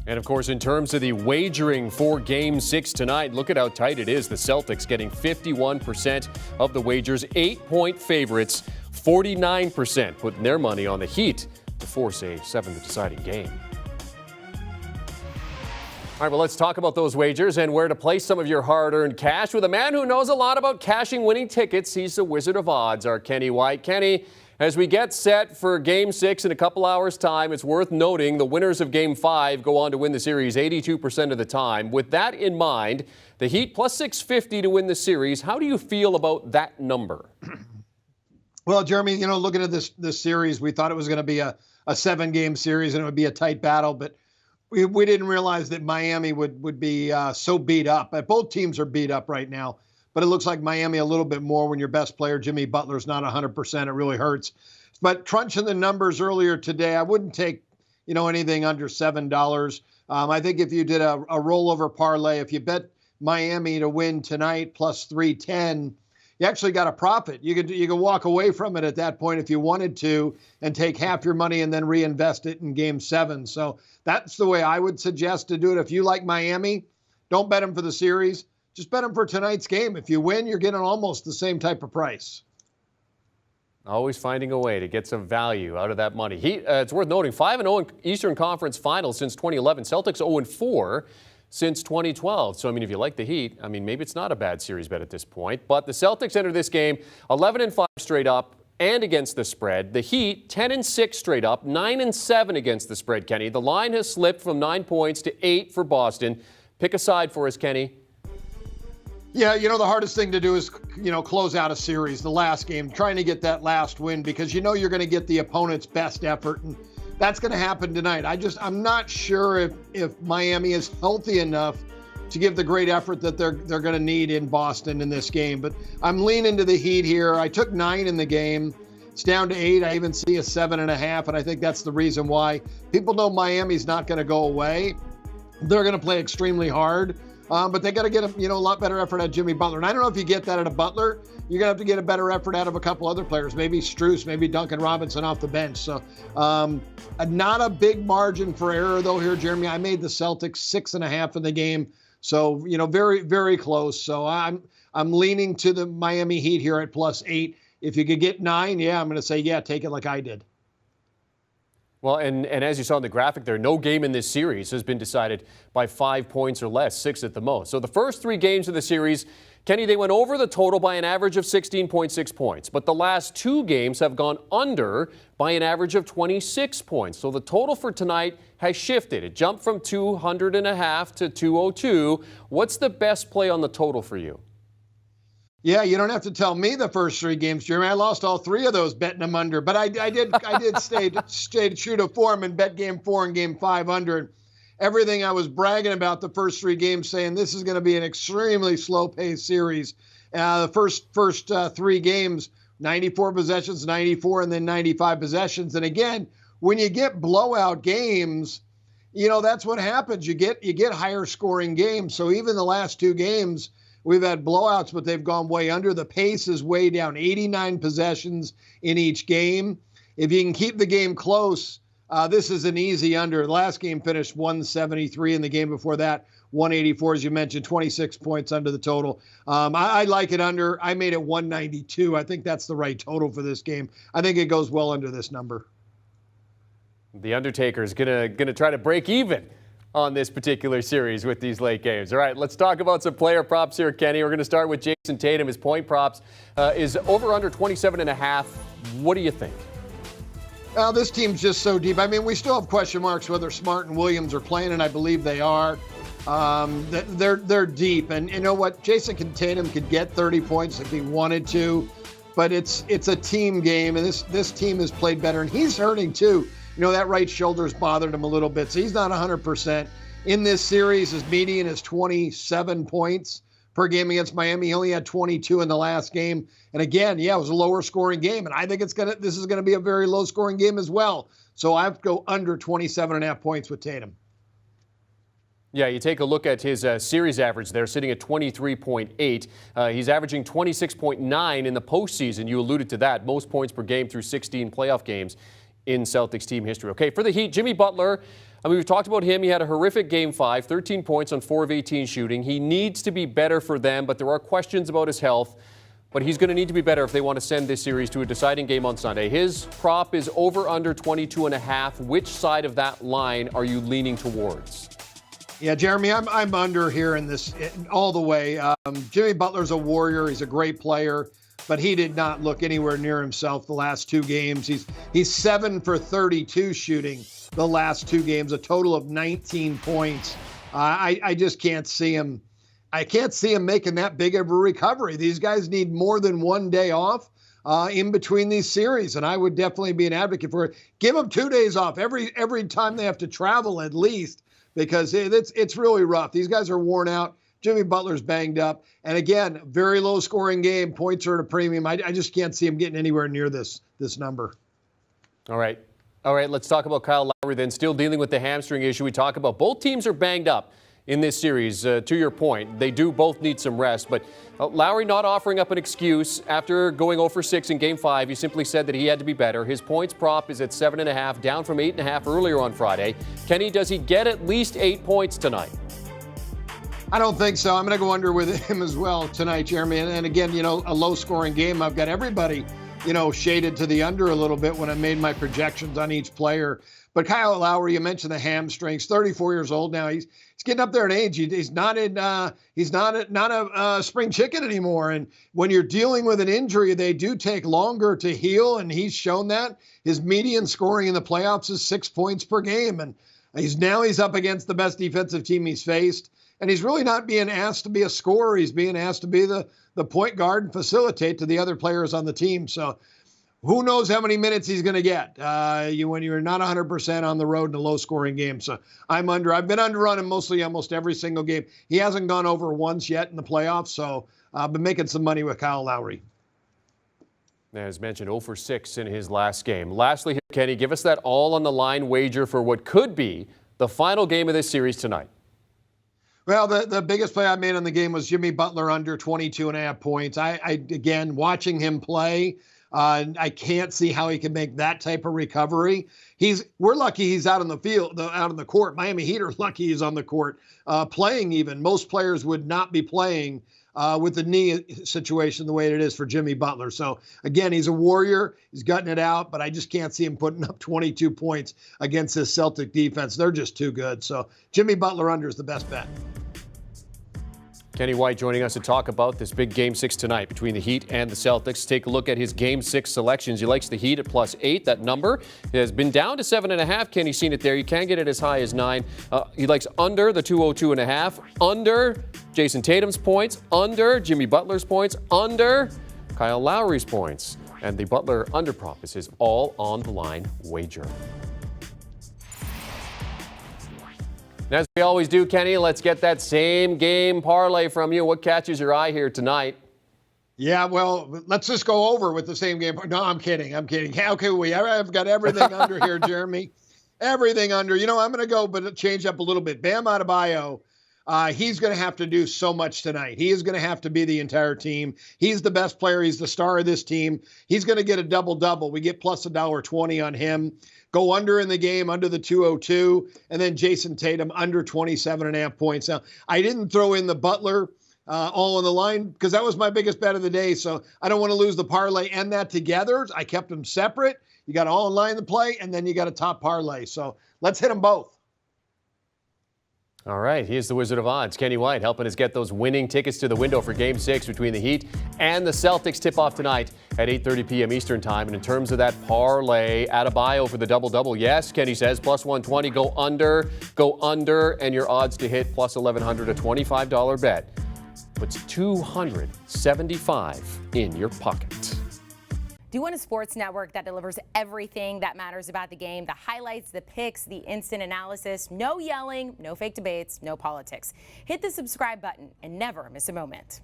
And of course, in terms of the wagering for Game 6 tonight, look at how tight it is. The Celtics getting 51% of the wagers, 8-point favorites, 49% putting their money on the Heat to force a 7th deciding game. All right, well, let's talk about those wagers and where to place some of your hard-earned cash with a man who knows a lot about cashing winning tickets. He's the Wizard of Odds, our Kenny White. Kenny, as we get set for Game 6 in a couple hours' time, it's worth noting the winners of Game 5 go on to win the series 82% of the time. With that in mind, the Heat plus 650 to win the series. How do you feel about that number? Well, Jeremy, looking at this series, we thought it was going to be a 7-game series and it would be a tight battle, but we didn't realize that Miami would be so beat up. Both teams are beat up right now, but it looks like Miami a little bit more when your best player, Jimmy Butler's not 100%. It really hurts. But crunching the numbers earlier today, I wouldn't take, anything under $7. I think if you did a rollover parlay, if you bet Miami to win tonight plus 310, you actually got a profit. You could walk away from it at that point if you wanted to and take half your money and then reinvest it in Game 7. So that's the way I would suggest to do it. If you like Miami, don't bet them for the series. Just bet them for tonight's game. If you win, you're getting almost the same type of price. Always finding a way to get some value out of that money. It's worth noting, 5-0 in Eastern Conference Finals since 2011. Celtics 0-4. Since 2012. So, if you like the Heat, maybe it's not a bad series bet at this point. But the Celtics enter this game 11-5 straight up and against the spread. The Heat 10-6 straight up, 9-7 against the spread, Kenny. The line has slipped from 9 points to 8 for Boston. Pick a side for us, Kenny. Yeah, the hardest thing to do is, close out a series, the last game, trying to get that last win because you're going to get the opponent's best effort. And that's going to happen tonight. I'm not sure if Miami is healthy enough to give the great effort that they're going to need in Boston in this game. But I'm leaning to the Heat here. I took 9 in the game. It's down to 8. I even see a 7.5, and I think that's the reason why. People know Miami's not going to go away. They're going to play extremely hard. But they got to get a lot better effort out of Jimmy Butler. And I don't know if you get that out of Butler. You're going to have to get a better effort out of a couple other players, maybe Strus, maybe Duncan Robinson off the bench. So not a big margin for error, though, here, Jeremy. I made the Celtics 6.5 in the game. So, very, very close. So I'm leaning to the Miami Heat here at plus 8. If you could get 9, I'm going to say, take it like I did. Well, and as you saw in the graphic there, no game in this series has been decided by 5 points or less, 6 at the most. So the first 3 games of the series, Kenny, they went over the total by an average of 16.6 points. But the last 2 games have gone under by an average of 26 points. So the total for tonight has shifted. It jumped from 200.5 to 202. What's the best play on the total for you? Yeah, you don't have to tell me the first 3 games, Jeremy. I lost all 3 of those betting them under, but I did stay true to form and bet Game 4 and Game 5 under. Everything I was bragging about the first 3 games, saying this is going to be an extremely slow-paced series. The first 3 games, 94 possessions, 94, and then 95 possessions. And again, when you get blowout games, that's what happens. You get higher scoring games. So even the last 2 games, we've had blowouts, but they've gone way under. The pace is way down, 89 possessions in each game. If you can keep the game close, this is an easy under. The last game finished 173, and the game before that, 184, as you mentioned, 26 points under the total. I like it under. I made it 192. I think that's the right total for this game. I think it goes well under this number. The Undertaker is gonna try to break even on this particular series with these late games. All right, let's talk about some player props here, Kenny. We're going to start with Jayson Tatum. His point props is over under 27.5. What do you think? Well, this team's just so deep. We still have question marks whether Smart and Williams are playing, and I believe they are. They're deep, and you know what? Jayson Tatum could get 30 points if he wanted to, but it's a team game, and this team has played better, and he's hurting too. That right shoulder's bothered him a little bit, so he's not 100%. In this series, his median is 27 points per game against Miami. He only had 22 in the last game. And again, it was a lower scoring game, and I think this is going to be a very low scoring game as well. So I have to go under 27.5 points with Tatum. Yeah, you take a look at his series average there, sitting at 23.8. He's averaging 26.9 in the postseason. You alluded to that. Most points per game through 16 playoff games in Celtics team history. Okay, for the Heat, Jimmy Butler I mean, we've talked about him. He had a horrific Game 5, 13 points on 4 of 18 shooting. He needs to be better for them, but there are questions about his health. But he's going to need to be better if they want to send this series to a deciding game on Sunday. His prop is over under 22.5. Which side of that line are you leaning towards? Yeah, Jeremy, I'm under here in this all the way. Jimmy Butler's a warrior. He's a great player, but he did not look anywhere near himself the last 2 games. He's 7 for 32 shooting the last 2 games, a total of 19 points. I just can't see him. I can't see him making that big of a recovery. These guys need more than 1 day off in between these series, and I would definitely be an advocate for it. Give them 2 days off every time they have to travel at least, because it's really rough. These guys are worn out. Jimmy Butler's banged up, and again, very low scoring game. Points are at a premium. I just can't see him getting anywhere near this number. All right, let's talk about Kyle Lowry then. Still dealing with the hamstring issue. We talk about both teams are banged up in this series. To your point, they do both need some rest, but Lowry not offering up an excuse after going 0 for 6 in Game 5. He simply said that he had to be better. His points prop is at 7.5, down from 8.5 earlier on Friday. Kenny, does he get at least 8 points tonight? I don't think so. I'm going to go under with him as well tonight, Jeremy. And again, a low-scoring game. I've got everybody, shaded to the under a little bit when I made my projections on each player. But Kyle Lowry, you mentioned the hamstrings. 34 years old now. He's getting up there in age. He's not a spring chicken anymore. And when you're dealing with an injury, they do take longer to heal. And he's shown that. His median scoring in the playoffs is 6 points per game. And he's up against the best defensive team he's faced. And he's really not being asked to be a scorer. He's being asked to be the point guard and facilitate to the other players on the team. So who knows how many minutes he's going to get when you're not 100% on the road in a low-scoring game. So I'm under. I've been under on him mostly almost every single game. He hasn't gone over once yet in the playoffs, so I've been making some money with Kyle Lowry. As mentioned, 0 for 6 in his last game. Lastly, here, Kenny, give us that all-on-the-line wager for what could be the final game of this series tonight. Well, the biggest play I made on the game was Jimmy Butler under 22.5 points. I again, watching him play, I can't see how he can make that type of recovery. We're lucky he's out on the field, out on the court. Miami Heat are lucky he's on the court playing even. Most players would not be playing with the knee situation the way it is for Jimmy Butler. So, again, he's a warrior. He's gutting it out, but I just can't see him putting up 22 points against this Celtic defense. They're just too good. So, Jimmy Butler under is the best bet. Kenny White joining us to talk about this big Game 6 tonight between the Heat and the Celtics. Take a look at his Game 6 selections. He likes the Heat at +8. That number has been down to 7.5. Kenny's seen it there. You can get it as high as 9. He likes under the 202.5, under Jayson Tatum's points, under Jimmy Butler's points, under Kyle Lowry's points. And the Butler under prop is his all-on-the-line wager. And as we always do, Kenny, let's get that same game parlay from you. What catches your eye here tonight? Yeah, well, let's just go over with the same game. No, I'm kidding. Okay, I've got everything under here, Jeremy. Everything under. I'm going to go, but change up a little bit. Bam Adebayo, he's going to have to do so much tonight. He is going to have to be the entire team. He's the best player. He's the star of this team. He's going to get a double-double. We get plus $1.20 on him. Go under in the game, under the 202, and then Jayson Tatum under 27.5 points. Now, I didn't throw in the Butler all on the line because that was my biggest bet of the day, so I don't want to lose the parlay and that together. I kept them separate. You got all in line to play, and then you got a top parlay. So let's hit them both. All right, here's the Wizard of Odds, Kenny White, helping us get those winning tickets to the window for Game 6 between the Heat and the Celtics. Tip-off tonight at 8:30 p.m. Eastern Time. And in terms of that parlay, Adebayo for the double-double, yes, Kenny says, plus 120, go under, and your odds to hit plus 1,100, a $25 bet puts $275 in your pocket. Do you want a sports network that delivers everything that matters about the game? The highlights, the picks, the instant analysis, no yelling, no fake debates, no politics. Hit the subscribe button and never miss a moment.